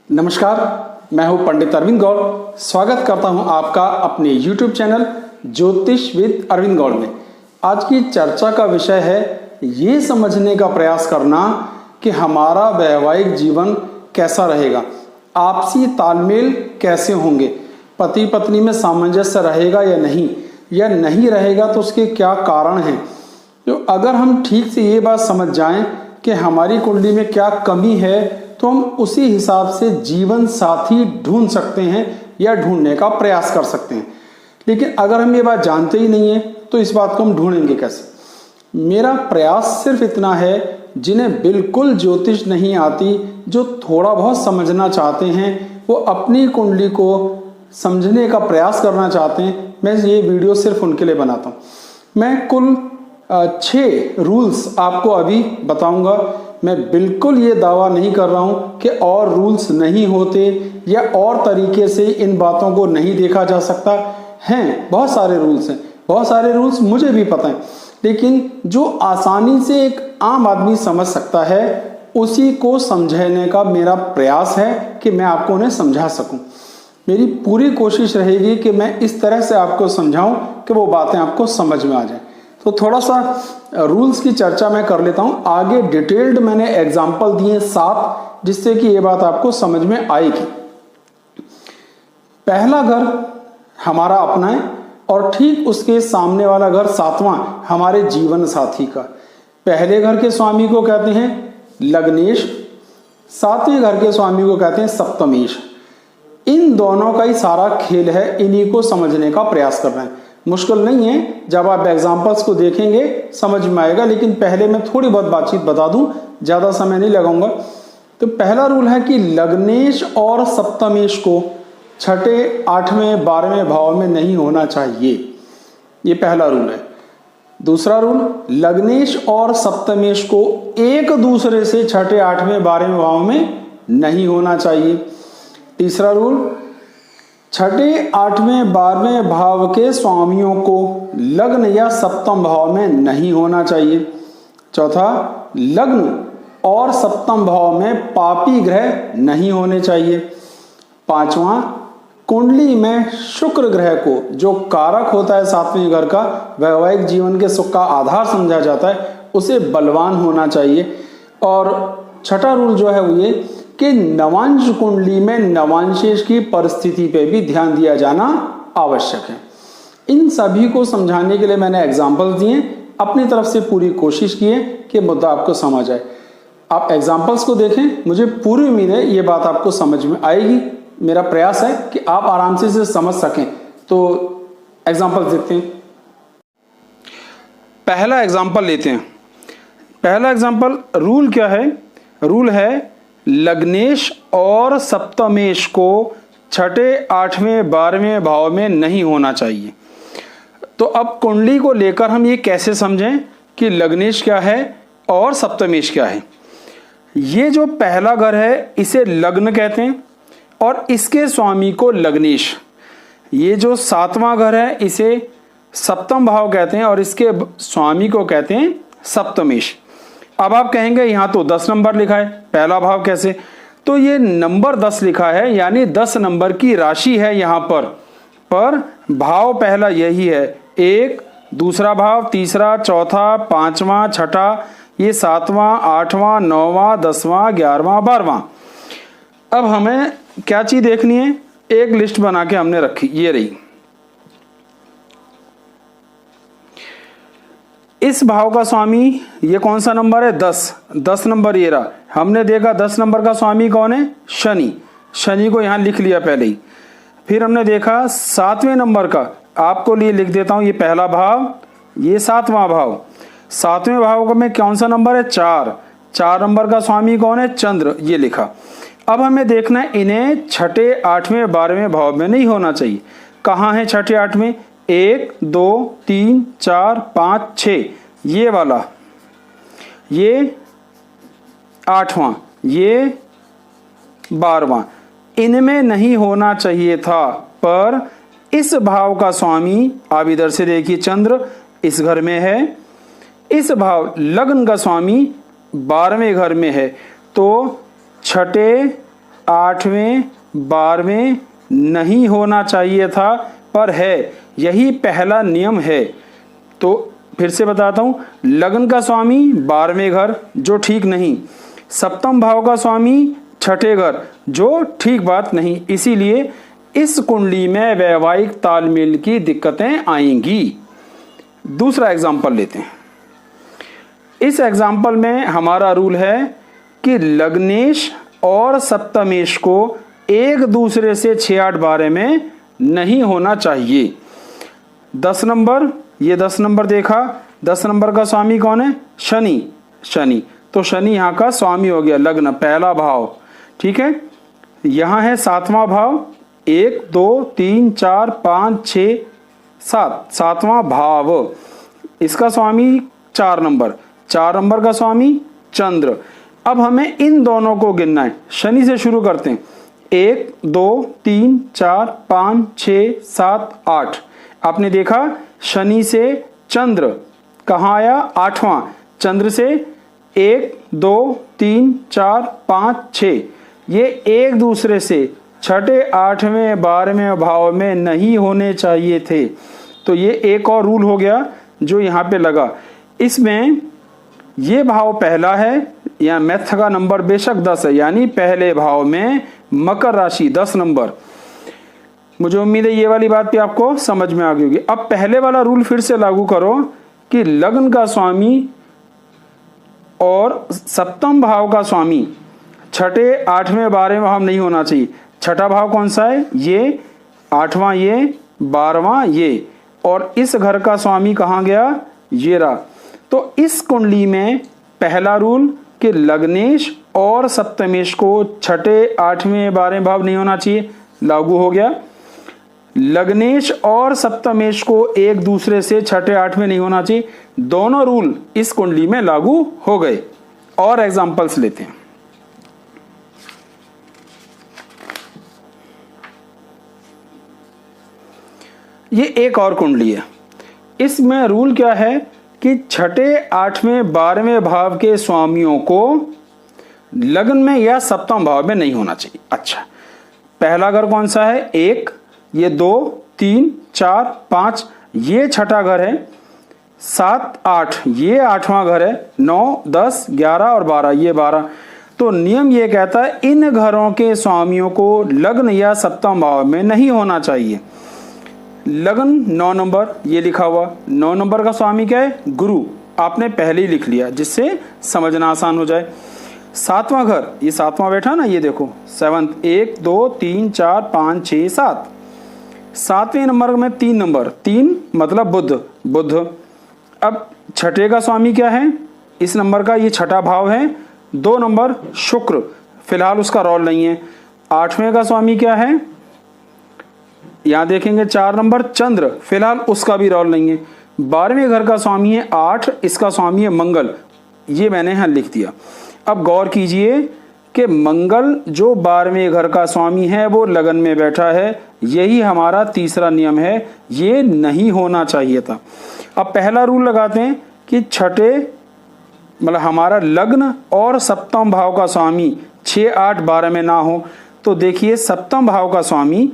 नमस्कार, मैं हूं पंडित अरविंद गौड़। स्वागत करता हूं आपका अपने YouTube चैनल ज्योतिष विद अरविंद गौड़ में। आज की चर्चा का विषय है ये समझने का प्रयास करना कि हमारा वैवाहिक जीवन कैसा रहेगा, आपसी तालमेल कैसे होंगे, पति पत्नी में सामंजस्य रहेगा या नहीं रहेगा तो उसके क्या कारण हैं। तो अगर हम ठीक से ये बात समझ जाएं कि हमारी कुंडली में क्या कमी है तो हम उसी हिसाब से जीवन साथी ढूंढ सकते हैं या ढूंढने का प्रयास कर सकते हैं। लेकिन अगर हम ये बात जानते ही नहीं है तो इस बात को हम ढूंढेंगे कैसे। मेरा प्रयास सिर्फ इतना है, जिन्हें बिल्कुल ज्योतिष नहीं आती, जो थोड़ा बहुत समझना चाहते हैं, वो अपनी कुंडली को समझने का प्रयास करना चाहते हैं, मैं ये वीडियो सिर्फ उनके लिए बनाता हूँ। मैं कुल 6 रूल्स आपको अभी बताऊंगा। मैं बिल्कुल ये दावा नहीं कर रहा हूँ कि और रूल्स नहीं होते या और तरीके से इन बातों को नहीं देखा जा सकता। हैं बहुत सारे रूल्स हैं, बहुत सारे रूल्स मुझे भी पता हैं, लेकिन जो आसानी से एक आम आदमी समझ सकता है उसी को समझने का मेरा प्रयास है कि मैं आपको उन्हें समझा सकूं। मेरी पूरी कोशिश रहेगी कि मैं इस तरह से आपको समझाऊं कि वो बातें आपको समझ में आ जाएं। तो थोड़ा सा रूल्स की चर्चा मैं कर लेता हूं। आगे डिटेल्ड मैंने एग्जाम्पल दिए 7, जिससे कि ये बात आपको समझ में आएगी। पहला घर हमारा अपना है और ठीक उसके सामने वाला घर 7वां हमारे जीवन साथी का। पहले घर के स्वामी को कहते हैं लग्नेश, 7वें घर के स्वामी को कहते हैं सप्तमेश। इन दोनों का ही सारा खेल है, इन्हीं को समझने का प्रयास करना है। मुश्किल नहीं है, जब आप एग्जाम्पल्स को देखेंगे समझ में आएगा। लेकिन पहले मैं थोड़ी बहुत बातचीत बता दूं, ज़्यादा समय नहीं लगाऊंगा। तो पहला रूल है कि लग्नेश और सप्तमेश को 6ठे, 8वें, 12वें भाव में नहीं होना चाहिए। ये पहला रूल है। दूसरा रूल, लग्नेश और सप्तमेश को एक दूसरे से 6ठे, 8वें, 12वें भाव में नहीं होना चाहिए। तीसरा रूल, 6ठे, 8वें, 12वें भाव के स्वामियों को लग्न या सप्तम भाव में नहीं होना चाहिए। चौथा, लग्न और सप्तम भाव में पापी ग्रह नहीं होने चाहिए। 5वां, कुंडली में शुक्र ग्रह को, जो कारक होता है 7वें घर का, वैवाहिक जीवन के सुख का आधार समझा जाता है, उसे बलवान होना चाहिए। और 6ठा रूल जो है वो ये कि नवांश कुंडली में नवांशेष की परिस्थिति पे भी ध्यान दिया जाना आवश्यक है। इन सभी को समझाने के लिए मैंने एग्जाम्पल्स दिए, अपनी तरफ से पूरी कोशिश की है कि मुद्दा आपको समझ आए। आप एग्जाम्पल्स को देखें, मुझे पूरी उम्मीद है ये बात आपको समझ में आएगी। मेरा प्रयास है कि आप आराम से इसे समझ सकें। तो एग्जाम्पल्स देखते हैं। पहला एग्जाम्पल लेते हैं। पहला एग्जाम्पल रूल क्या है? रूल है लग्नेश और सप्तमेश को 6ठे, 8वें, 12वें भाव में नहीं होना चाहिए। तो अब कुंडली को लेकर हम ये कैसे समझें कि लग्नेश क्या है और सप्तमेश क्या है। ये जो पहला घर है इसे लग्न कहते हैं और इसके स्वामी को लग्नेश। ये जो 7वां घर है इसे सप्तम भाव कहते हैं और इसके स्वामी को कहते हैं सप्तमेश। अब आप कहेंगे यहाँ तो 10 नंबर लिखा है, पहला भाव कैसे? तो ये नंबर 10 लिखा है, यानी 10 नंबर की राशि है यहाँ पर भाव पहला यही है। 1, दूसरा भाव, तीसरा, चौथा, 5वां, 6ठा, ये 7वां, 8वां, 9वां, 10वां, 11वां, 12वां। अब हमें क्या चीज देखनी है? एक लिस्ट बना के हमने रखी, ये रही। इस भाव का स्वामी ये कौन सा नंबर है? 10 नंबर ये रहा। हमने देखा 10 नंबर का स्वामी कौन है? शनि। शनि को यहां लिख लिया पहले ही। फिर हमने देखा 7वें नंबर का, आपको लिए लिख देता हूं, ये पहला भाव, ये 7वां भाव। 7वें भाव में कौन सा नंबर है? 4 नंबर का स्वामी कौन है? चंद्र, ये लिखा। अब हमें देखना है इन्हें 6ठे, 8वें, 12वें भाव में नहीं होना चाहिए। कहाँ है 6ठे, 8वें? 1, 2, 3, 4, 5, 6, ये वाला, ये 8वां, ये 12वां, इनमें नहीं होना चाहिए था। पर इस भाव का स्वामी, आप इधर से देखिए, चंद्र इस घर में है, इस भाव लग्न का स्वामी 12वें घर में है, तो 6ठे, 8वें 12वें नहीं होना चाहिए था, पर है, यही पहला नियम है। तो फिर से बताता हूं, लग्न का स्वामी 12वें घर, जो ठीक नहीं। सप्तम भाव का स्वामी छठे घर, जो ठीक बात नहीं। इसीलिए इस कुंडली में वैवाहिक तालमेल की दिक्कतें आएंगी। दूसरा एग्जाम्पल लेते हैं। इस एग्जाम्पल में हमारा रूल है कि लग्नेश और सप्तमेश को एक दूसरे से 6, 8, 12 में नहीं होना चाहिए। 10 नंबर, ये 10 नंबर देखा, 10 नंबर का स्वामी कौन है? शनि। शनि, तो शनि यहाँ का स्वामी हो गया, लग्न पहला भाव, ठीक है। यहाँ है 7वां भाव, 1 2 3 4 5 6 7, 7वां भाव, इसका स्वामी 4 नंबर, 4 नंबर का स्वामी चंद्र। अब हमें इन दोनों को गिनना है। शनि से शुरू करते हैं। 1 2 3 4 5 6 7 8। आपने देखा शनि से चंद्र कहाँ आया? 8वां। चंद्र से 1 2 3 4 5 6, ये एक दूसरे से 6ठे 8वें 12वें भाव में नहीं होने चाहिए थे। तो ये एक और रूल हो गया जो यहाँ पे लगा। इसमें ये भाव पहला है, या मैथ का नंबर बेशक 10 है, यानी पहले भाव में मकर राशि 10 नंबर। मुझे उम्मीद है ये वाली बात भी आपको समझ में आ गई होगी। अब पहले वाला रूल फिर से लागू करो कि लग्न का स्वामी और सप्तम भाव का स्वामी 6ठे 8वें 12वें भाव नहीं होना चाहिए। छठा भाव कौन सा है? ये 8वां, ये 12वां, ये, और इस घर का स्वामी कहाँ गया? ये रहा। तो इस कुंडली में पहला रूल कि लग्नेश और सप्तमेश को 6ठे 8वें 12वें भाव नहीं होना चाहिए, लागू हो गया। लग्नेश और सप्तमेश को एक दूसरे से 6ठे 8वें नहीं होना चाहिए, दोनों रूल इस कुंडली में लागू हो गए। और एग्जांपल्स लेते हैं। ये एक और कुंडली है। इसमें रूल क्या है कि 6ठे 8वें 12वें भाव के स्वामियों को लग्न में या सप्तम भाव में नहीं होना चाहिए। अच्छा, पहला घर कौन सा है? 1, ये 2 3 4 5, ये छठा घर है। 7 8, ये 8वां घर है। 9 10 11 और 12, ये 12। तो नियम ये कहता है इन घरों के स्वामियों को लग्न या सप्तम भाव में नहीं होना चाहिए। लग्न 9 नंबर, ये लिखा हुआ 9 नंबर का स्वामी क्या है? गुरु। आपने पहले ही लिख लिया जिससे समझना आसान हो जाए। 7वां घर, ये 7वां बैठा ना, ये देखो 7, 1 2 3 4 5 6 7। 7वें नंबर में 3 नंबर, 3 मतलब बुध। बुध। अब छठे का स्वामी क्या है? इस नंबर का ये छठा भाव है। 2 नंबर शुक्र, फिलहाल उसका रोल नहीं है। 8वें का स्वामी क्या है? यहां देखेंगे 4 नंबर चंद्र, फिलहाल उसका भी रोल नहीं है। 12वें घर का स्वामी है 8, इसका स्वामी है मंगल, ये मैंने यहां लिख दिया। अब गौर कीजिए कि मंगल जो 12वें घर का स्वामी है वो लगन में बैठा है, यही हमारा तीसरा नियम है, ये नहीं होना चाहिए था। अब पहला रूल लगाते हैं कि छठे मतलब हमारा लग्न और सप्तम भाव का स्वामी 6 8 12 में ना हो। तो देखिए सप्तम भाव का स्वामी,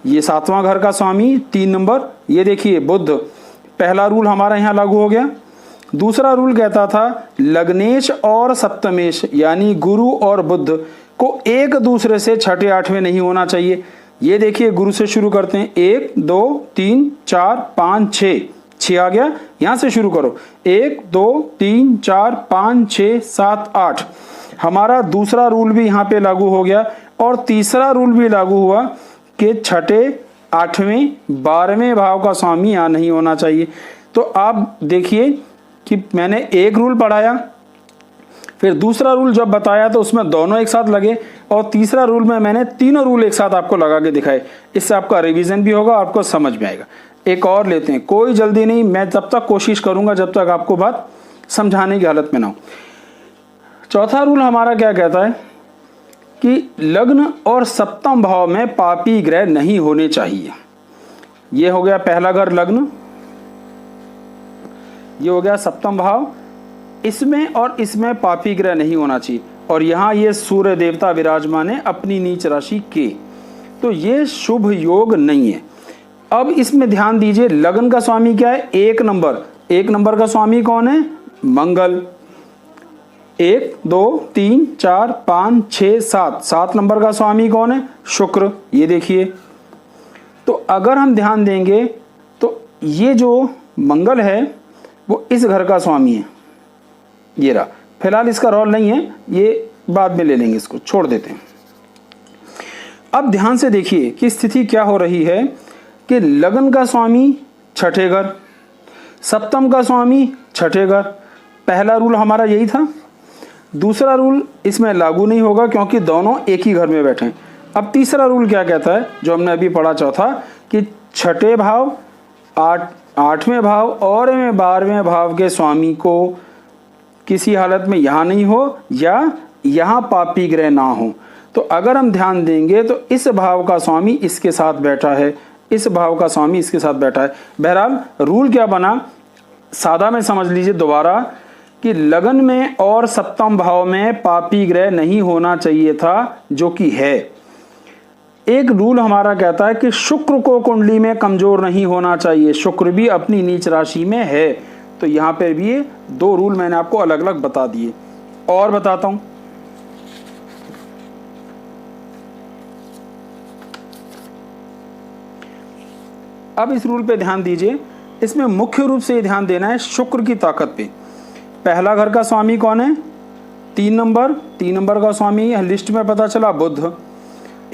ये 7वां घर का स्वामी 3 नंबर, ये देखिए बुध। पहला रूल हमारा यहाँ लागू हो गया। दूसरा रूल कहता था लग्नेश और सप्तमेश यानी गुरु और बुध को एक दूसरे से 6ठे 8वें नहीं होना चाहिए। ये देखिए गुरु से शुरू करते हैं। 1 2 3 4 5 6, 6 आ गया। यहां से शुरू करो। 1 2 3 4 5 6 7 8। हमारा दूसरा रूल भी यहाँ पे लागू हो गया। और तीसरा रूल भी लागू हुआ कि 6ठे 8वें 12वें भाव का स्वामी यहाँ नहीं होना चाहिए। तो आप देखिए कि मैंने एक रूल पढ़ाया, फिर दूसरा रूल जब बताया तो उसमें दोनों एक साथ लगे, और तीसरा रूल में मैंने तीनों रूल एक साथ आपको लगा के दिखाए। इससे आपका रिवीजन भी होगा, आपको समझ में आएगा। एक और लेते हैं, कोई जल्दी नहीं, मैं जब तक कोशिश करूंगा जब तक आपको बात समझाने की हालत में ना हो। चौथा रूल हमारा क्या कहता है कि लग्न और सप्तम भाव में पापी ग्रह नहीं होने चाहिए। ये हो गया पहला घर लग्न, ये हो गया सप्तम भाव, इसमें और इसमें पापी ग्रह नहीं होना चाहिए। और यहाँ ये सूर्य देवता विराजमान है अपनी नीच राशि के, तो ये शुभ योग नहीं है। अब इसमें ध्यान दीजिए, लगन का स्वामी क्या है? 1 नंबर। 1 नंबर का स्वामी कौन है? मंगल। 1 2 3 4 5 6 7, 7 नंबर का स्वामी कौन है? शुक्र। ये देखिए, तो अगर हम ध्यान देंगे तो ये जो मंगल है वो इस घर का स्वामी है, ये रहा। फिलहाल इसका रोल नहीं है, ये बाद में ले लेंगे, इसको छोड़ देते हैं। अब ध्यान से देखिए कि स्थिति क्या हो रही है कि लगन का स्वामी छठे घर, सप्तम का स्वामी छठे घर। पहला रूल हमारा यही था। दूसरा रूल इसमें लागू नहीं होगा क्योंकि दोनों एक ही घर में बैठे हैं। अब तीसरा रूल क्या कहता है, जो हमने अभी पढ़ा चौथा, कि छठे भाव, आठवें भाव और 12वें भाव के स्वामी को किसी हालत में यहाँ नहीं हो या यहाँ पापी ग्रह ना हो। तो अगर हम ध्यान देंगे तो इस भाव का स्वामी इसके साथ बैठा है, इस भाव का स्वामी इसके साथ बैठा है। बहरहाल रूल क्या बना, सादा में समझ लीजिए दोबारा, कि लगन में और सप्तम भाव में पापी ग्रह नहीं होना चाहिए था, जो कि है। एक रूल हमारा कहता है कि शुक्र को कुंडली में कमजोर नहीं होना चाहिए, शुक्र भी अपनी नीच राशि में है। तो यहाँ पे भी ये 2 रूल मैंने आपको अलग अलग बता दिए। और बताता हूं, अब इस रूल पे ध्यान दीजिए। इसमें मुख्य रूप से ध्यान देना है शुक्र की ताकत पे। पहला घर का स्वामी कौन है? 3 नंबर। 3 नंबर का स्वामी लिस्ट में पता चला बुध।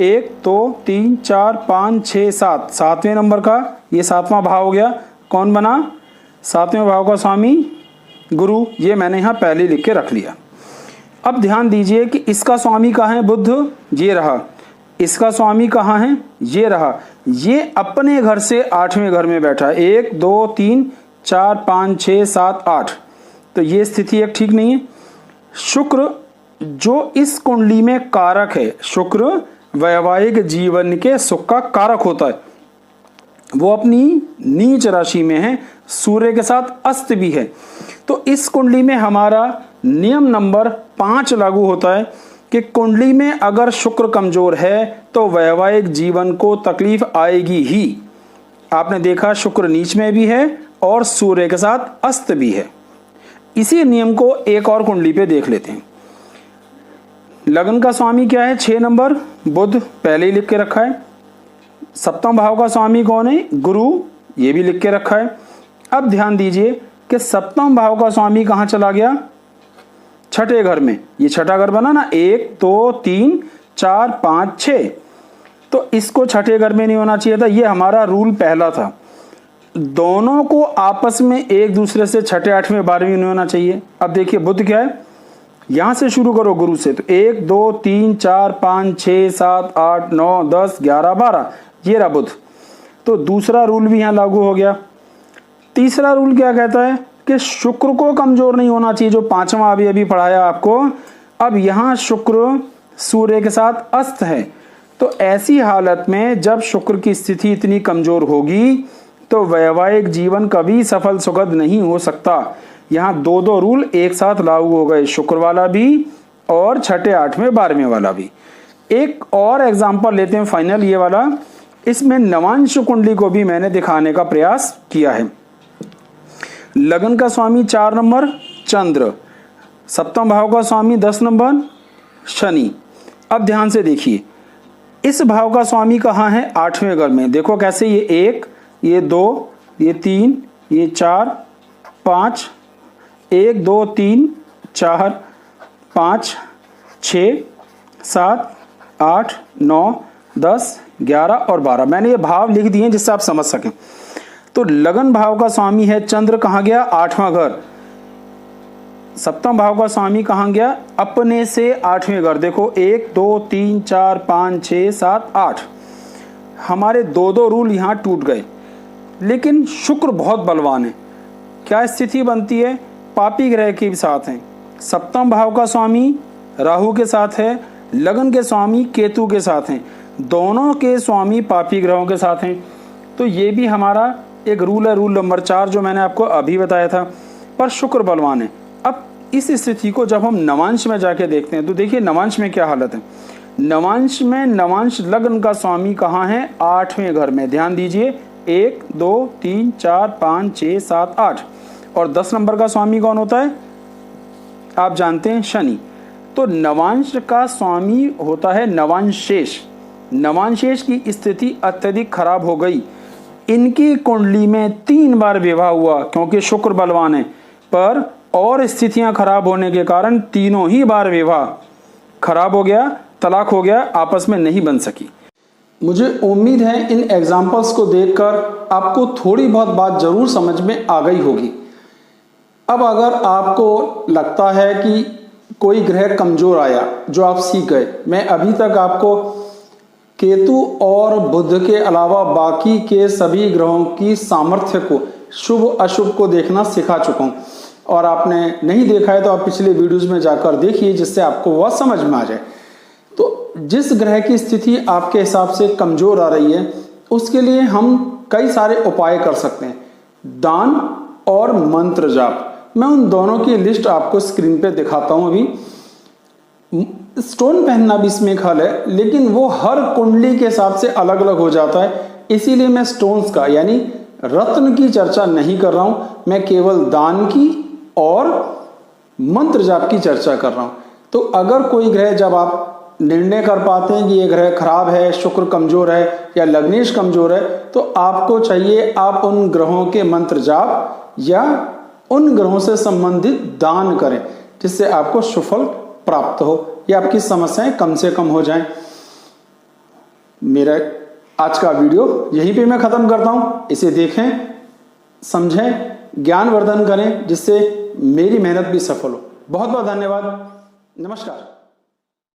1 2 3 4 5 6 7, 7वें नंबर का ये 7वां भाव हो गया। कौन बना? 7वें भाव का स्वामी गुरु। ये मैंने यहाँ पहले लिख के रख लिया। अब ध्यान दीजिए कि इसका स्वामी कहाँ है? बुध। ये रहा। इसका स्वामी कहाँ है? ये रहा। ये अपने घर से 8वें घर में बैठा है। 1 2 3 4 5 6 7 8। तो ये स्थिति एक ठीक नहीं है। शुक्र जो इस कुंडली में कारक है, शुक्र वैवाहिक जीवन के सुख का कारक होता है, वो अपनी नीच राशि में है, सूर्य के साथ अस्त भी है। तो इस कुंडली में हमारा नियम नंबर 5 लागू होता है कि कुंडली में अगर शुक्र कमजोर है तो वैवाहिक जीवन को तकलीफ आएगी ही। आपने देखा शुक्र नीच में भी है और सूर्य के साथ अस्त भी है। इसी नियम को एक और कुंडली पे देख लेते हैं। लगन का स्वामी क्या है? 6 नंबर बुध, पहले ही लिख के रखा है। सप्तम भाव का स्वामी कौन है? गुरु, ये भी लिख के रखा है। अब ध्यान दीजिए कि सप्तम भाव का स्वामी कहां चला गया? छठे घर में। ये छठा घर बना ना, 1 2 3 4 5 6। तो इसको छठे घर में नहीं होना चाहिए था। ये हमारा रूल पहला था। दोनों को आपस में एक दूसरे से छठे 8वें 12वें नहीं होना चाहिए। अब देखिए बुध क्या है, यहां से शुरू करो गुरु से। तो 1 2 3 4 5 6 7 8 9 10 11 12, ये रहा बुध। तो दूसरा रूल भी यहां लागू हो गया। तीसरा रूल क्या कहता है कि शुक्र को कमजोर नहीं होना चाहिए, जो 5वां अभी पढ़ाया आपको। अब यहां शुक्र सूर्य के साथ अस्त है। तो ऐसी हालत में जब शुक्र की स्थिति इतनी कमजोर होगी तो वैवाहिक जीवन कभी सफल सुखद नहीं हो सकता। यहाँ 2 रूल एक साथ लागू हो गए, शुक्र वाला भी और छठे 8वें 12वें वाला भी। एक और एग्जांपल लेते हैं फाइनल, ये वाला। इसमें नवांश कुंडली को भी मैंने दिखाने का प्रयास किया है। लगन का स्वामी 4 नंबर चंद्र, सप्तम भाव का स्वामी 10 नंबर शनि। अब ध्यान से देखिए, इस भाव का स्वामी कहाँ है? 8वें घर में। देखो कैसे, ये 1 ये 2 ये 3 ये 4 5, 1 2 3 4 5 6 7 8 9 10 11 और 12। मैंने ये भाव लिख दिए जिससे आप समझ सकें। तो लगन भाव का स्वामी है चंद्र, कहाँ गया? 8वां घर। सप्तम भाव का स्वामी कहाँ गया? अपने से 8वें घर। देखो 1 2 3 4 5 6 7 8। हमारे 2 रूल यहाँ टूट गए। लेकिन शुक्र बहुत बलवान है। क्या स्थिति बनती है? पापी ग्रह के साथ है। सप्तम भाव का स्वामी राहु के साथ है, लगन के स्वामी केतु के साथ हैं, दोनों के स्वामी पापी ग्रहों के साथ हैं। तो ये भी हमारा एक रूल है, रूल नंबर 4, जो मैंने आपको अभी बताया था। पर शुक्र बलवान है। अब इस स्थिति को जब हम नवांश में जाके देखते हैं तो देखिए नवांश में क्या हालत है। नवांश में नवांश लग्न का स्वामी कहाँ है? 8वें घर में। ध्यान दीजिए 1 2 3 4 5 6 7 8 और 10 नंबर का स्वामी कौन होता है? आप जानते हैं शनि। तो नवांश का स्वामी होता है नवांशेष। नवांशेष की स्थिति अत्यधिक खराब हो गई। इनकी कुंडली में 3 बार विवाह हुआ क्योंकि शुक्र बलवान है, पर और स्थितियां खराब होने के कारण तीनों ही बार विवाह खराब हो गया, तलाक हो गया, आपस में नहीं बन सकी। मुझे उम्मीद है इन एग्जाम्पल्स को देखकर आपको थोड़ी बहुत बात जरूर समझ में आ गई होगी। अब अगर आपको लगता है कि कोई ग्रह कमजोर आया जो आप सीख गए, मैं अभी तक आपको केतु और बुध के अलावा बाकी के सभी ग्रहों की सामर्थ्य को, शुभ अशुभ को देखना सिखा चुका हूं, और आपने नहीं देखा है तो आप पिछले वीडियोस में जाकर देखिए जिससे आपको वह समझ में आ जाए। तो जिस ग्रह की स्थिति आपके हिसाब से कमजोर आ रही है उसके लिए हम कई सारे उपाय कर सकते हैं, दान और मंत्र जाप। मैं उन दोनों की लिस्ट आपको स्क्रीन पे दिखाता हूं। अभी स्टोन पहनना भी इसमें एक हल है, लेकिन वो हर कुंडली के हिसाब से अलग अलग हो जाता है, इसीलिए मैं स्टोन्स का यानी रत्न की चर्चा नहीं कर रहा हूं। मैं केवल दान की और मंत्र जाप की चर्चा कर रहा हूं। तो अगर कोई ग्रह, जब आप निर्णय कर पाते हैं कि ये ग्रह खराब है, शुक्र कमजोर है या लग्नेश कमजोर है, तो आपको चाहिए आप उन ग्रहों के मंत्र जाप या उन ग्रहों से संबंधित दान करें जिससे आपको सुफल प्राप्त हो या आपकी समस्याएं कम से कम हो जाएं। मेरा आज का वीडियो यहीं पे मैं खत्म करता हूं। इसे देखें, समझें, ज्ञानवर्धन करें जिससे मेरी मेहनत भी सफल हो। बहुत बहुत धन्यवाद। नमस्कार।